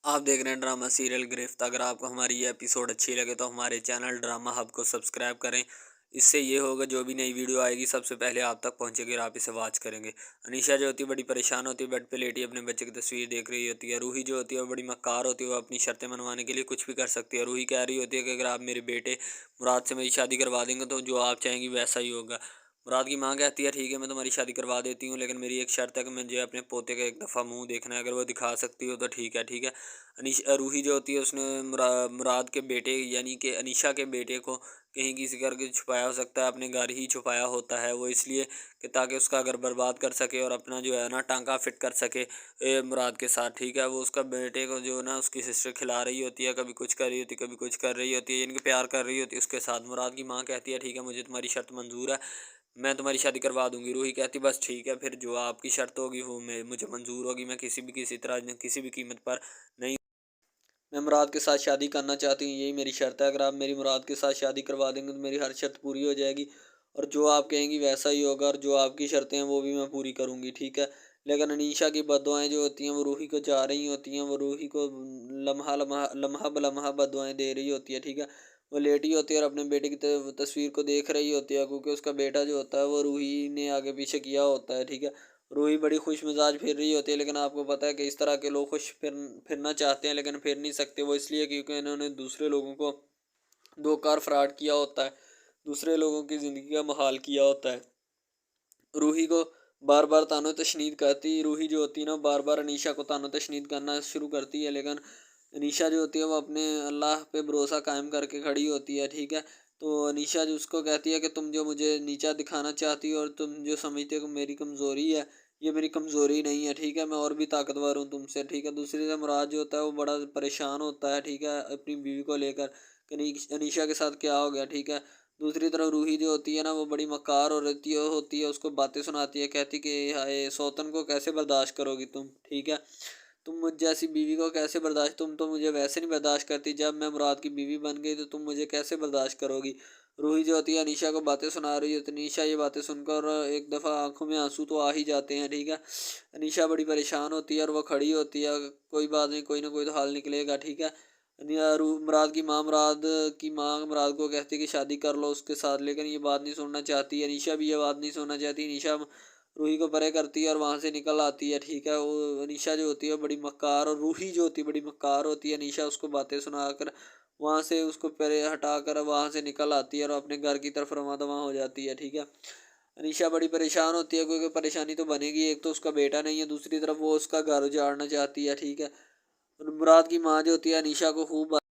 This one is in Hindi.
आप देख रहे हैं ड्रामा सीरियल गिरफ्त। अगर आपको हमारी ये एपिसोड अच्छी लगे तो हमारे चैनल ड्रामा हब को सब्सक्राइब करें। इससे ये होगा जो भी नई वीडियो आएगी सबसे पहले आप तक पहुंचेगी और आप इसे वॉच करेंगे। अनीशा जो होती है बड़ी परेशान होती है, बेड पे लेटी अपने बच्चे की तस्वीर देख रही होती है। रूही जो होती है वो बड़ी मक्कार होती है, वो अपनी शर्तें मनवाने के लिए कुछ भी कर सकती है। रूही कह रही होती है कि अगर आप मेरे बेटे मुराद से मेरी शादी करवा देंगे तो जो आप चाहेंगी वैसा ही होगा। मुराद की माँ कहती है ठीक है मैं तुम्हारी शादी करवा देती हूँ, लेकिन मेरी एक शर्त है कि मुझे अपने पोते का एक दफ़ा मुंह देखना है, अगर वो दिखा सकती हो तो ठीक है। ठीक है। रूही जो होती है उसने मुराद के बेटे यानी कि अनीशा के बेटे को कहीं किसी करके छुपाया हो सकता है, अपने घर ही छुपाया होता है वो, इसलिए कि ताकि उसका घर बर्बाद कर सके और अपना जो है ना टांका फिट कर सके मुराद के साथ। ठीक है। वो उसका बेटे को जो ना उसकी सिस्टर खिला रही होती है, कभी कुछ कर रही होती है, कभी कुछ कर रही होती है, इनके प्यार कर रही होती है उसके साथ। मुराद की माँ कहती है ठीक है मुझे तुम्हारी शर्त मंजूर है, मैं तुम्हारी शादी करवा दूंगी। रूही कहती बस ठीक है, फिर जो आपकी शर्त होगी वो मुझे मंजूर होगी, मैं किसी तरह किसी भी कीमत पर नहीं, मैं मुराद के साथ शादी करना चाहती हूँ, यही मेरी शर्त है। अगर आप मेरी मुराद के साथ शादी करवा देंगे तो मेरी हर शर्त पूरी हो जाएगी और जो आप कहेंगी वैसा ही होगा और जो आपकी शर्तें हैं वो भी मैं पूरी करूँगी। ठीक है। लेकिन अनीशा की बददुआएँ जो होती हैं वो रूही को जा रही होती हैं, वो रूही को लम्हा बलम्हा बददुआएँ दे रही होती है। ठीक है। वो लेटी होती है और अपने बेटे की तस्वीर को देख रही होती है, क्योंकि उसका बेटा जो होता है वो रूही ने आगे पीछे किया होता है। ठीक है। रूही बड़ी खुश मिजाज फिर रही होती है, लेकिन आपको पता है कि इस तरह के लोग फिरना चाहते हैं लेकिन फिर नहीं सकते, वो इसलिए क्योंकि इन्होंने दूसरे लोगों को दो कार फ्रॉड किया होता है, दूसरे लोगों की ज़िंदगी का महाल किया होता है। रूही को बार बार तानो तशनीद करती, रूही जो होती है ना बार बार अनीशा को तानो तशनीद करना शुरू करती है, लेकिन अनीशा जो होती है वो अपने अल्लाह पे भरोसा कायम करके खड़ी होती है। ठीक है। तो अनीशा जो उसको कहती है कि तुम जो मुझे नीचा दिखाना चाहती हो और तुम जो समझते हो कि मेरी कमज़ोरी है, ये मेरी कमज़ोरी नहीं है। ठीक है। मैं और भी ताकतवर हूँ तुमसे। ठीक है। दूसरी तरफ मुराद जो होता है वो बड़ा परेशान होता है। ठीक है। अपनी बीवी को लेकर कि अनीशा के साथ क्या हो गया। ठीक है। दूसरी तरफ रूही जो होती है ना वो बड़ी मक्कार और होती है, उसको बातें सुनाती है, कहती कि हाय सौतन को कैसे बर्दाश्त करोगी तुम। ठीक है। तुम मुझ जैसी बीवी को कैसे बर्दाश्त, तुम तो मुझे वैसे नहीं बर्दाश्त करती, जब मैं मुराद की बीवी बन गई तो तुम मुझे कैसे बर्दाश्त करोगी। रूही जो होती है अनीशा को बातें सुना रही होती है, अनीशा ये बातें सुनकर एक दफ़ा आंखों में आंसू तो आ ही जाते हैं। ठीक है। अनीशा बड़ी परेशान होती है और वो खड़ी होती है, कोई बात नहीं, कोई ना कोई तो हल निकलेगा। ठीक है। मुराद की माँ मुराद को कहती है कि शादी कर लो उसके साथ, लेकिन ये बात नहीं सुनना चाहती, अनीशा भी ये बात नहीं सुनना चाहती। अनीशा रूही को परे करती है और वहाँ से निकल आती है। ठीक है। वो अनीशा जो होती है बड़ी मक्कार और रूही जो होती है बड़ी मक्कार होती है, अनीशा उसको बातें सुनाकर वहाँ से उसको परे हटाकर वहाँ से निकल आती है और अपने घर की तरफ रवां दवां हो जाती है। ठीक है। अनीशा बड़ी परेशान होती है, क्योंकि परेशानी तो बनेगी, एक तो उसका बेटा नहीं है, दूसरी तरफ वो उसका घर उजाड़ना चाहती है। ठीक है। और मुराद की माँ जो होती है अनीशा को खूब